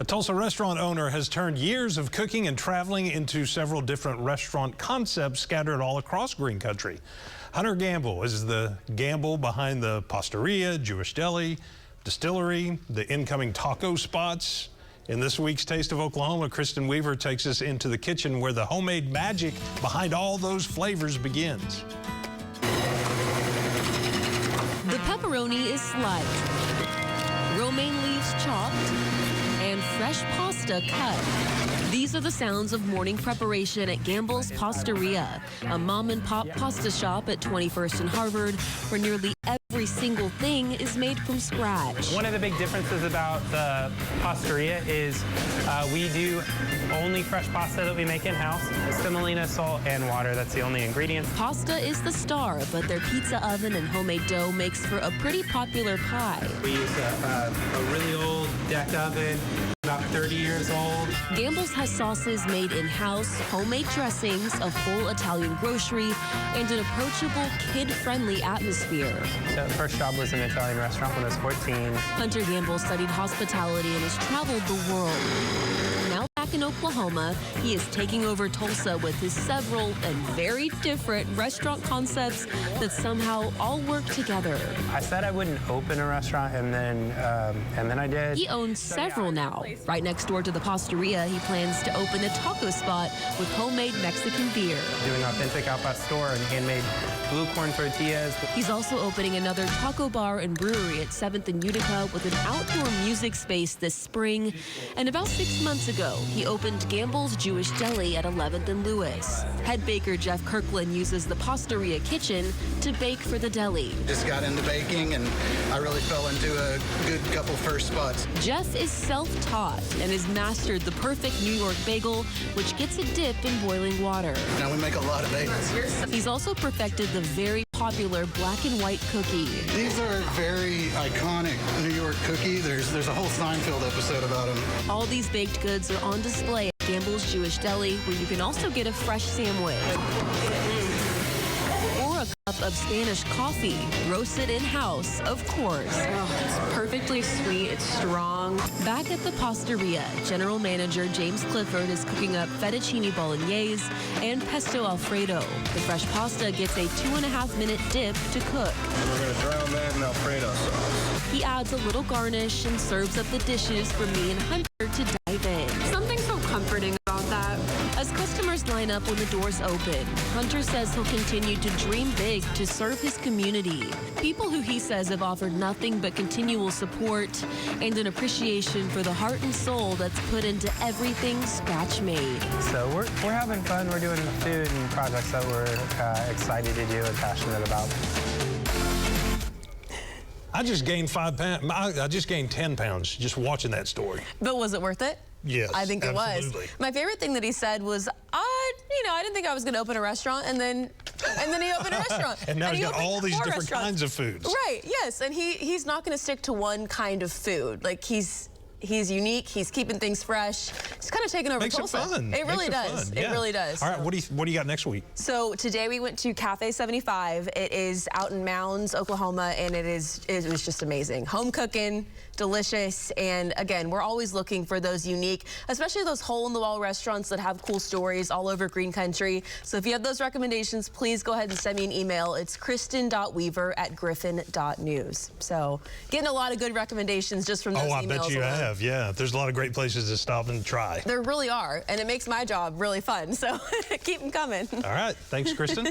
A Tulsa restaurant owner has turned years of cooking and traveling into several different restaurant concepts scattered all across Green Country. Hunter Gambill is the Gambill behind the Pastaria, Jewish Deli, Distillery, the incoming taco spots. In this week's Taste of Oklahoma, Kristen Weaver takes us into the kitchen where the homemade magic behind all those flavors begins. The pepperoni is sliced, romaine leaves chopped, and fresh pasta cut. These are the sounds of morning preparation at Gambill's Pastaria, a mom-and-pop pasta shop at 21st and Harvard, where nearly every single thing is made from scratch. One of the big differences about the Pastaria is we do only fresh pasta that we make in-house. Semolina, salt, and water, that's the only ingredients. Pasta is the star, but their pizza oven and homemade dough makes for a pretty popular pie. We use a really old deck oven, about 30 years old. Gambill's has sauces made in-house, homemade dressings, a full Italian grocery, and an approachable, kid-friendly atmosphere. So the first job was an Italian restaurant when I was 14. Hunter Gambill studied hospitality and has traveled the world. Now back in Oklahoma, he is taking over Tulsa with his several and very different restaurant concepts that somehow all work together. I said I wouldn't open a restaurant, and then I did. He owns several now. Right next door to the Pastaria, he plans to open a taco spot with homemade Mexican beer. Doing authentic al pastor and handmade blue corn tortillas. He's also opening another taco bar and brewery at 7th and Utica with an outdoor music space this spring. And about 6 months ago, he opened Gambill's Jewish Deli at 11th and Lewis. Head baker Jeff Kirkland uses the Pastaria kitchen to bake for the deli. Just got into baking, and I really fell into a good couple first spots. Jeff is self-taught and has mastered the perfect New York bagel, which gets a dip in boiling water. Now we make a lot of bagels. He's also perfected the very popular black and white cookie. These are a very iconic New York cookie. There's a whole Seinfeld episode about them. All these baked goods are on display at Gambill's Jewish Deli, where you can also get a fresh sandwich. Or a cup of Spanish coffee, roasted in-house, of course. Oh, it's perfectly sweet, it's strong. Back at the Pastaria, General Manager James Clifford is cooking up fettuccine bolognese and pesto alfredo. The fresh pasta gets a 2.5-minute dip to cook. We're going to drown that in Alfredo sauce. He adds a little garnish and serves up the dishes for me and Hunter to dive in. Something so comforting about that. As customers line up when the doors open, Hunter says he'll continue to dream big to serve his community. People who he says have offered nothing but continual support and an appreciation for the heart and soul that's put into everything scratch made. So we're having fun. We're doing food and projects that we're excited to do and passionate about. I just gained 5 pounds. I just gained 10 pounds just watching that story. But was it worth it? Yes, I think it absolutely. was. My favorite thing that he said was, I didn't think I was going to open a restaurant, and then he opened a restaurant. And now he he's got all these different restaurants. kinds of foods. Right, yes, and he's not going to stick to one kind of food. Like, he's unique, he's keeping things fresh. He's kind of taking over Tulsa. Makes it fun. It really does. Yeah. It really does. All right, what do you got next week? So today we went to Cafe 75. It is out in Mounds, Oklahoma, and it was just amazing. Home cooking, delicious, and again, we're always looking for those unique, especially those hole-in-the-wall restaurants that have cool stories all over Green Country. So if you have those recommendations, please go ahead and send me an email. It's kristen.weaver@griffin.news. So getting a lot of good recommendations just from those emails. Oh, I bet you alone. have, yeah. There's a lot of great places to stop and try. There really are, and it makes my job really fun, so keep them coming. All right, thanks, Kristen.